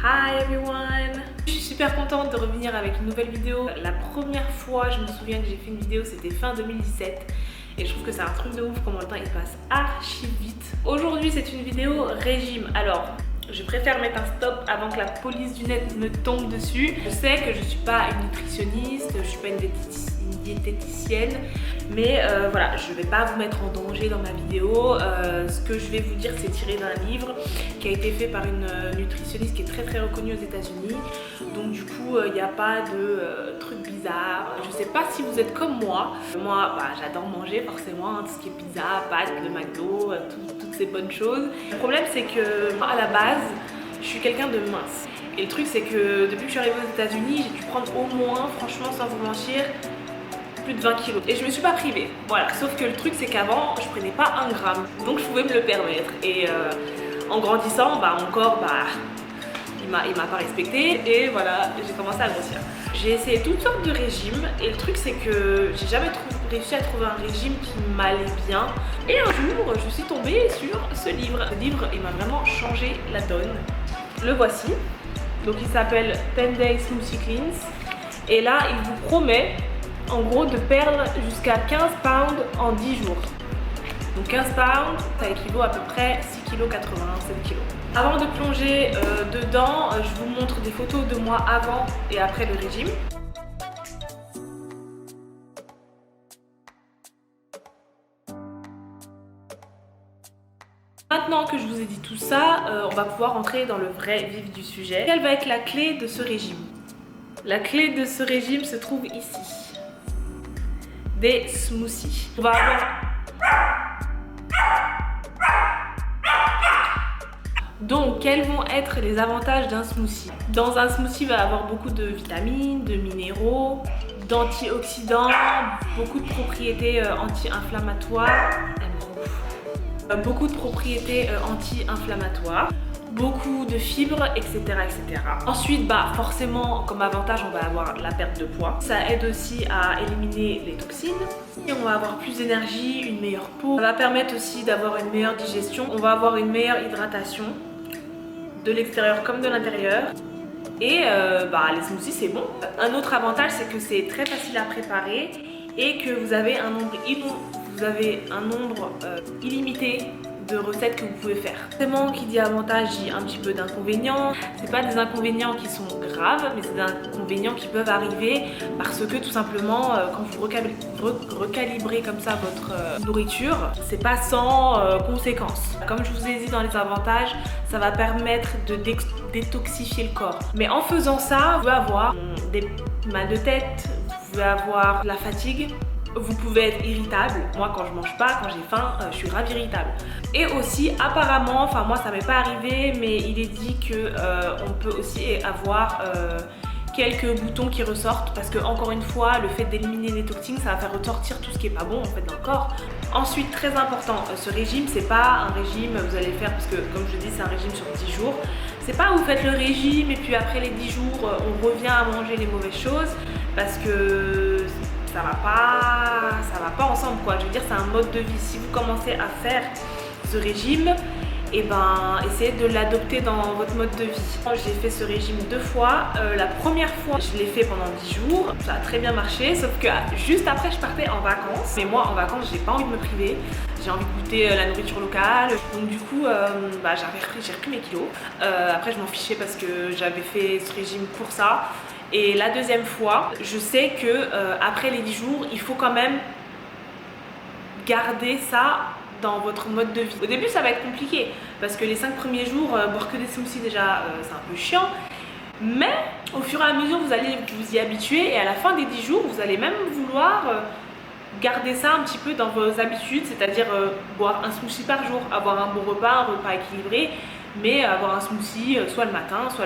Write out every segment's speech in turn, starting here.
Hi everyone! Je suis super contente de revenir avec une nouvelle vidéo. La première fois, je me souviens que j'ai fait une vidéo, c'était fin 2017. Et je trouve que c'est un truc de ouf comment le temps il passe archi vite. Aujourd'hui, c'est une vidéo régime. Alors, je préfère mettre un stop avant que la police du net me tombe dessus. Je sais que je suis pas une nutritionniste, je suis pas une diététicienne, mais voilà, je vais pas vous mettre en danger dans ma vidéo. Ce que je vais vous dire, c'est tiré d'un livre qui a été fait par une nutritionniste qui est très reconnue aux États-Unis. Donc du coup, il n'y a pas de trucs bizarres. Je sais pas si vous êtes comme moi. Moi, j'adore manger forcément, tout ce qui est pizza, pâtes, le McDo, toutes ces bonnes choses. Le problème, c'est que à la base, je suis quelqu'un de mince. Et le truc, c'est que depuis que je suis arrivée aux États-Unis, j'ai dû prendre au moins, franchement, sans vous mentir, plus de 20 kilos. Et je me suis pas privée. Voilà. Sauf que le truc, c'est qu'avant, je prenais pas un gramme. Donc je pouvais me le permettre. Et en grandissant, mon corps, il m'a pas respecté. Et voilà, j'ai commencé à grossir. J'ai essayé toutes sortes de régimes. Et le truc, c'est que j'ai jamais réussi à trouver un régime qui m'allait bien. Et un jour, je suis tombée sur ce livre. Ce livre, il m'a vraiment changé la donne. Le voici. Donc il s'appelle 10 Day Smoothie Cleanse. Et là, il vous promet en gros de perdre jusqu'à 15 pounds en 10 jours. Donc 15 pounds, ça équivaut à peu près 6,80 kg, 7 kg. Avant de plonger dedans, je vous montre des photos de moi avant et après le régime. Maintenant que je vous ai dit tout ça, on va pouvoir entrer dans le vrai vif du sujet. Quelle va être la clé de ce régime? La clé de ce régime se trouve ici. Des smoothies. On va avoir... Donc, quels vont être les avantages d'un smoothie? Dans un smoothie, il va y avoir beaucoup de vitamines, de minéraux, d'antioxydants, beaucoup de propriétés anti-inflammatoires. Beaucoup de propriétés anti-inflammatoires, beaucoup de fibres, etc. etc. Ensuite, forcément, comme avantage, on va avoir la perte de poids. Ça aide aussi à éliminer les toxines. Et on va avoir plus d'énergie, une meilleure peau. Ça va permettre aussi d'avoir une meilleure digestion. On va avoir une meilleure hydratation, de l'extérieur comme de l'intérieur. Et les smoothies, c'est bon. Un autre avantage, c'est que c'est très facile à préparer et que vous avez un nombre illimité de recettes que vous pouvez faire. Forcément, qui dit avantage dit un petit peu d'inconvénients. C'est pas des inconvénients qui sont graves, mais c'est des inconvénients qui peuvent arriver parce que tout simplement, quand vous recalibrez comme ça votre nourriture, c'est pas sans conséquences. Comme je vous ai dit dans les avantages, ça va permettre de détoxifier le corps. Mais en faisant ça, vous pouvez avoir des mal de tête, vous pouvez avoir de la fatigue. Vous pouvez être irritable. Moi, quand je mange pas, quand j'ai faim, je suis grave irritable. Et aussi, apparemment, enfin moi ça m'est pas arrivé, mais il est dit que on peut aussi avoir quelques boutons qui ressortent parce que encore une fois, le fait d'éliminer les toxines, ça va faire ressortir tout ce qui est pas bon en fait dans le corps. Ensuite, très important, ce régime, c'est pas un régime vous allez faire parce que comme je dis, c'est un régime sur 10 jours. C'est pas vous faites le régime et puis après les 10 jours, on revient à manger les mauvaises choses parce que ça va pas ensemble quoi. Je veux dire, c'est un mode de vie. Si vous commencez à faire ce régime, essayez de l'adopter dans votre mode de vie. J'ai fait ce régime 2 fois. La première fois, je l'ai fait pendant 10 jours. Ça a très bien marché, sauf que juste après, je partais en vacances. Mais moi, en vacances, j'ai pas envie de me priver. J'ai envie de goûter la nourriture locale. Donc du coup, j'ai repris mes kilos. Après, je m'en fichais parce que j'avais fait ce régime pour ça. Et la deuxième fois, je sais que après les 10 jours, il faut quand même garder ça dans votre mode de vie. Au début, ça va être compliqué parce que les 5 premiers jours, boire que des smoothies déjà, c'est un peu chiant. Mais au fur et à mesure, vous allez vous y habituer et à la fin des 10 jours, vous allez même vouloir garder ça un petit peu dans vos habitudes, c'est-à-dire boire un smoothie par jour, avoir un bon repas, un repas équilibré, mais avoir un smoothie soit le matin, soit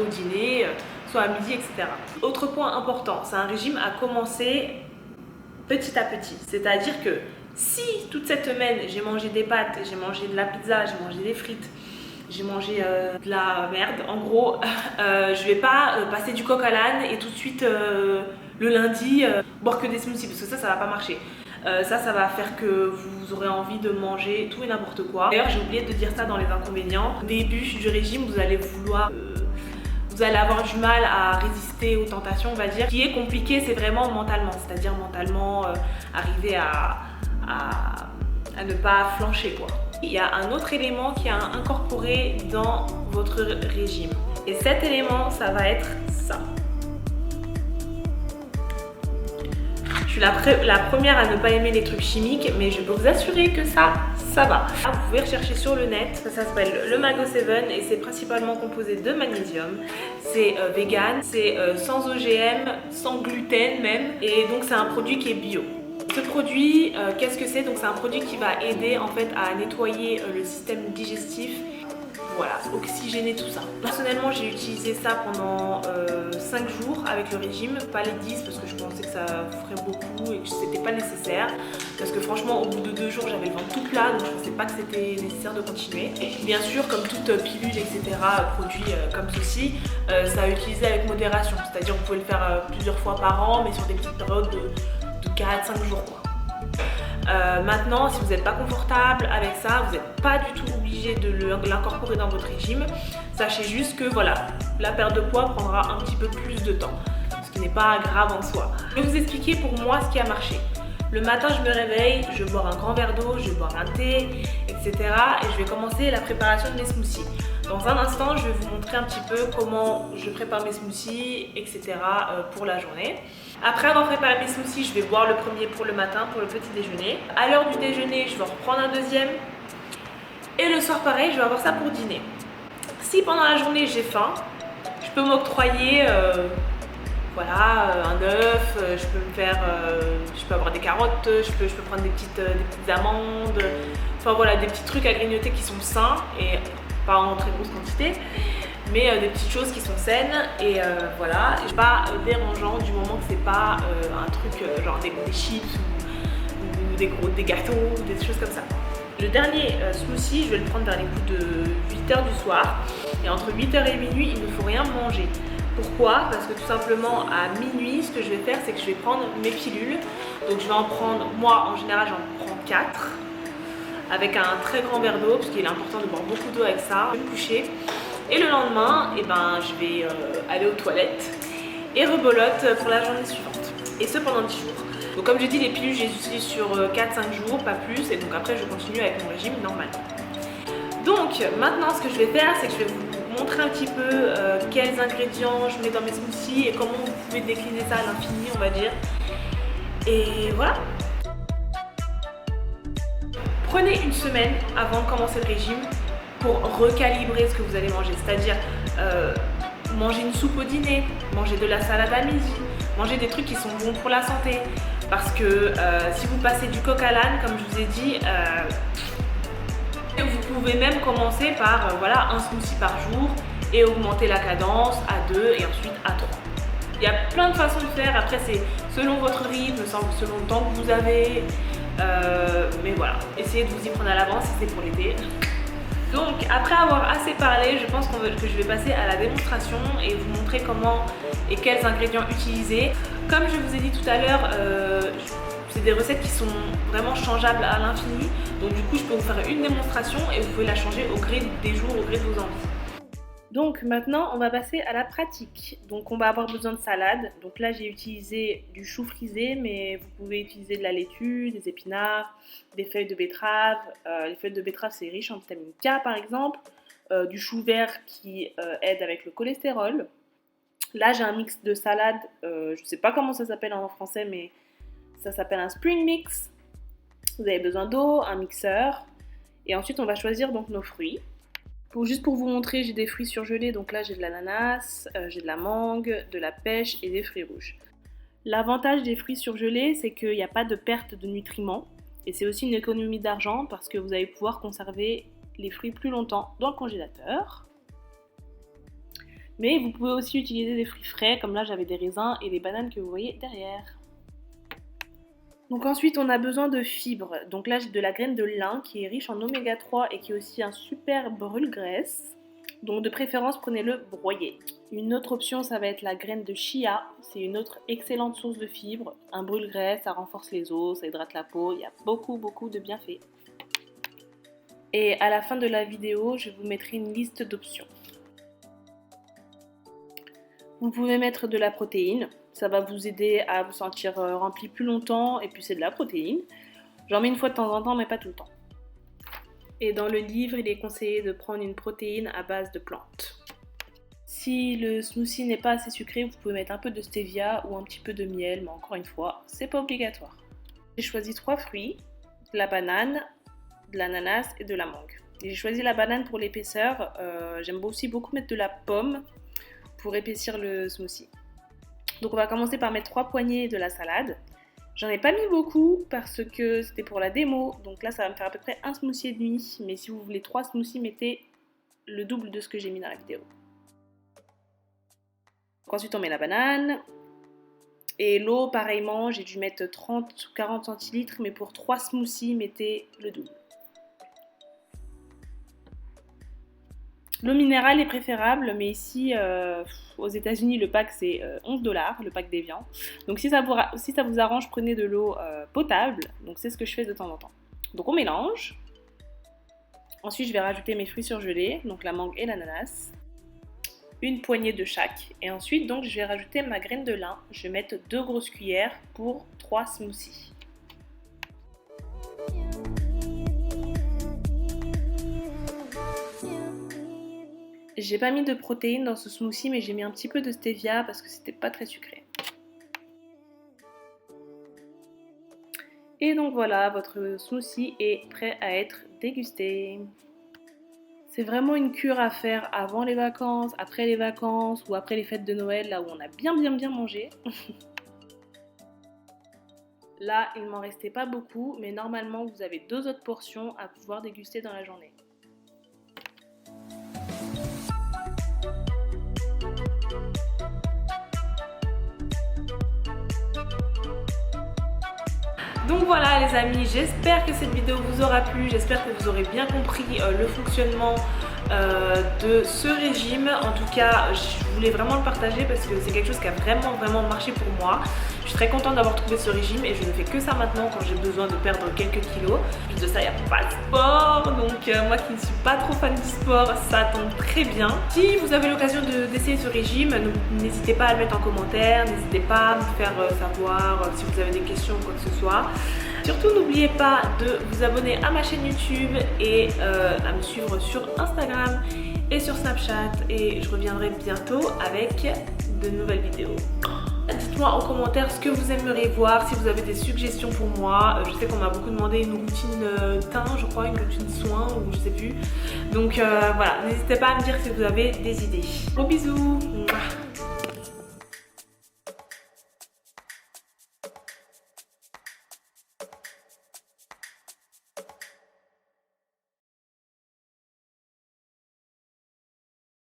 au dîner, soit à midi, etc. Autre point important, c'est un régime à commencer petit à petit. C'est-à-dire que si toute cette semaine j'ai mangé des pâtes, j'ai mangé de la pizza, j'ai mangé des frites, j'ai mangé de la merde, en gros, je vais pas passer du coq à l'âne et tout de suite le lundi boire que des smoothies parce que ça va pas marcher. Ça va faire que vous aurez envie de manger tout et n'importe quoi. D'ailleurs, j'ai oublié de dire ça dans les inconvénients. Au début du régime, vous allez vouloir vous allez avoir du mal à résister aux tentations, on va dire. Ce qui est compliqué, c'est vraiment mentalement, c'est-à-dire mentalement arriver à ne pas flancher quoi. Il y a un autre élément qui est à incorporer dans votre régime. Et cet élément, ça va être ça. Je suis la première à ne pas aimer les trucs chimiques, mais je peux vous assurer que ça va. Vous pouvez rechercher sur le net, ça s'appelle le Mago 7 et c'est principalement composé de magnésium. C'est vegan, c'est sans OGM, sans gluten même, et donc c'est un produit qui est bio. Ce produit, qu'est-ce que c'est? Donc c'est un produit qui va aider en fait à nettoyer le système digestif. Voilà, oxygéner tout ça. Personnellement, j'ai utilisé ça pendant 5 jours avec le régime, pas les 10 parce que je pensais que ça ferait beaucoup et que c'était pas nécessaire. Parce que franchement, au bout de 2 jours, j'avais le ventre tout plat, donc je pensais pas que c'était nécessaire de continuer. Et bien sûr, comme toute pilule, etc., produit comme ceci, ça à utiliser avec modération. C'est-à-dire, vous pouvez le faire plusieurs fois par an, mais sur des petites périodes de 4-5 jours, quoi. Maintenant, si vous n'êtes pas confortable avec ça, vous n'êtes pas du tout obligé de l'incorporer dans votre régime. Sachez juste que voilà, la perte de poids prendra un petit peu plus de temps, ce qui n'est pas grave en soi. Je vais vous expliquer pour moi ce qui a marché. Le matin, je me réveille, je bois un grand verre d'eau, je vais boire un thé, etc. Et je vais commencer la préparation de mes smoothies. Dans un instant, je vais vous montrer un petit peu comment je prépare mes smoothies, etc. Pour la journée. Après avoir préparé mes smoothies, je vais boire le premier pour le matin, pour le petit déjeuner. À l'heure du déjeuner, je vais en reprendre un deuxième. Et le soir, pareil, je vais avoir ça pour dîner. Si pendant la journée, j'ai faim, je peux m'octroyer voilà, un œuf, je peux me faire, je peux avoir des carottes, je peux prendre des petites amandes. Enfin voilà, des petits trucs à grignoter qui sont sains et pas en très grosse quantité, mais des petites choses qui sont saines et voilà, et pas dérangeant du moment que c'est pas un truc genre des chips ou des gâteaux ou des choses comme ça. Le dernier smoothie, je vais le prendre vers les coups de 8h du soir et entre 8h et minuit, il ne faut rien manger. Pourquoi? Parce que tout simplement à minuit, ce que je vais faire, c'est que je vais prendre mes pilules. Donc je vais en prendre, moi en général j'en prends 4 avec un très grand verre d'eau parce qu'il est important de boire beaucoup d'eau avec ça. Je vais me coucher et le lendemain, eh ben, je vais aller aux toilettes et rebolote pour la journée suivante. Et ce pendant 10 jours. Donc comme j'ai dit, les pilules, je les utilise sur 4-5 jours, pas plus. Et donc après, je continue avec mon régime normal. Donc maintenant, ce que je vais faire, c'est que je vais vous montrer un petit peu quels ingrédients je mets dans mes smoothies et comment vous pouvez décliner ça à l'infini, on va dire. Et voilà. Prenez une semaine avant de commencer le régime pour recalibrer ce que vous allez manger. C'est-à-dire manger une soupe au dîner, manger de la salade à midi, manger des trucs qui sont bons pour la santé. Parce que si vous passez du coq à l'âne, comme je vous ai dit, vous pouvez même commencer par voilà, un smoothie par jour et augmenter la cadence à 2 et ensuite à 3. Il y a plein de façons de faire, après c'est selon votre rythme, selon le temps que vous avez, mais voilà, essayez de vous y prendre à l'avance si c'est pour l'été. Donc après avoir assez parlé, je pense que je vais passer à la démonstration et vous montrer comment et quels ingrédients utiliser. Comme je vous ai dit tout à l'heure, c'est des recettes qui sont vraiment changeables à l'infini. Donc du coup, je peux vous faire une démonstration et vous pouvez la changer au gré des jours, au gré de vos envies. Donc maintenant, on va passer à la pratique. Donc on va avoir besoin de salade. Donc là, j'ai utilisé du chou frisé, mais vous pouvez utiliser de la laitue, des épinards, des feuilles de betterave. Les feuilles de betterave, c'est riche en vitamine K par exemple. Du chou vert qui aide avec le cholestérol. Là, j'ai un mix de salade. Je ne sais pas comment ça s'appelle en français, mais ça s'appelle un spring mix. Vous avez besoin d'eau, un mixeur. Et ensuite, on va choisir donc nos fruits. Juste pour vous montrer, j'ai des fruits surgelés, donc là j'ai de l'ananas, j'ai de la mangue, de la pêche et des fruits rouges. L'avantage des fruits surgelés, c'est qu'il n'y a pas de perte de nutriments et c'est aussi une économie d'argent parce que vous allez pouvoir conserver les fruits plus longtemps dans le congélateur. Mais vous pouvez aussi utiliser des fruits frais, comme là j'avais des raisins et des bananes que vous voyez derrière. Donc ensuite, on a besoin de fibres. Donc là, j'ai de la graine de lin qui est riche en oméga 3 et qui est aussi un super brûle-graisse. Donc de préférence, prenez-le broyé. Une autre option, ça va être la graine de chia. C'est une autre excellente source de fibres. Un brûle-graisse, ça renforce les os, ça hydrate la peau. Il y a beaucoup de bienfaits. Et à la fin de la vidéo, je vous mettrai une liste d'options. Vous pouvez mettre de la protéine, ça va vous aider à vous sentir rempli plus longtemps et puis c'est de la protéine. J'en mets une fois de temps en temps mais pas tout le temps. Et dans le livre, il est conseillé de prendre une protéine à base de plantes. Si le smoothie n'est pas assez sucré, vous pouvez mettre un peu de stevia ou un petit peu de miel, mais encore une fois, c'est pas obligatoire. J'ai choisi 3 fruits, de la banane, de l'ananas et de la mangue. J'ai choisi la banane pour l'épaisseur, j'aime aussi beaucoup mettre de la pomme pour épaissir le smoothie. Donc on va commencer par mettre 3 poignées de la salade. J'en ai pas mis beaucoup parce que c'était pour la démo, donc là ça va me faire à peu près un smoothie et demi, mais si vous voulez 3 smoothies, mettez le double de ce que j'ai mis dans la vidéo. Donc ensuite on met la banane, et l'eau pareillement, j'ai dû mettre 30 ou 40 centilitres, mais pour 3 smoothies, mettez le double. L'eau minérale est préférable, mais ici, aux États-Unis, le pack c'est 11 $, le pack d'Evian. Donc si ça vous arrange, prenez de l'eau potable. Donc c'est ce que je fais de temps en temps. Donc on mélange. Ensuite, je vais rajouter mes fruits surgelés, donc la mangue et l'ananas. Une poignée de chaque. Et ensuite, donc, je vais rajouter ma graine de lin. Je vais mettre 2 grosses cuillères pour 3 smoothies. J'ai pas mis de protéines dans ce smoothie, mais j'ai mis un petit peu de stevia parce que c'était pas très sucré. Et donc voilà, votre smoothie est prêt à être dégusté. C'est vraiment une cure à faire avant les vacances, après les vacances ou après les fêtes de Noël, là où on a bien mangé. Là, il m'en restait pas beaucoup, mais normalement, vous avez 2 autres portions à pouvoir déguster dans la journée. Donc voilà les amis, j'espère que cette vidéo vous aura plu, j'espère que vous aurez bien compris le fonctionnement de ce régime. En tout cas, je voulais vraiment le partager parce que c'est quelque chose qui a vraiment marché pour moi. Je suis très contente d'avoir trouvé ce régime et je ne fais que ça maintenant quand j'ai besoin de perdre quelques kilos. En plus de ça, il n'y a pas de sport, donc moi qui ne suis pas trop fan du sport, ça tombe très bien. Si vous avez l'occasion d'essayer ce régime, n'hésitez pas à le mettre en commentaire, n'hésitez pas à me faire savoir si vous avez des questions ou quoi que ce soit. Surtout n'oubliez pas de vous abonner à ma chaîne YouTube et à me suivre sur Instagram et sur Snapchat, et je reviendrai bientôt avec de nouvelles vidéos. Dites-moi en commentaire ce que vous aimeriez voir, si vous avez des suggestions pour moi. Je sais qu'on m'a beaucoup demandé une routine teint, je crois, une routine soin ou je sais plus. Donc voilà, n'hésitez pas à me dire si vous avez des idées. Gros bisous. Mouah.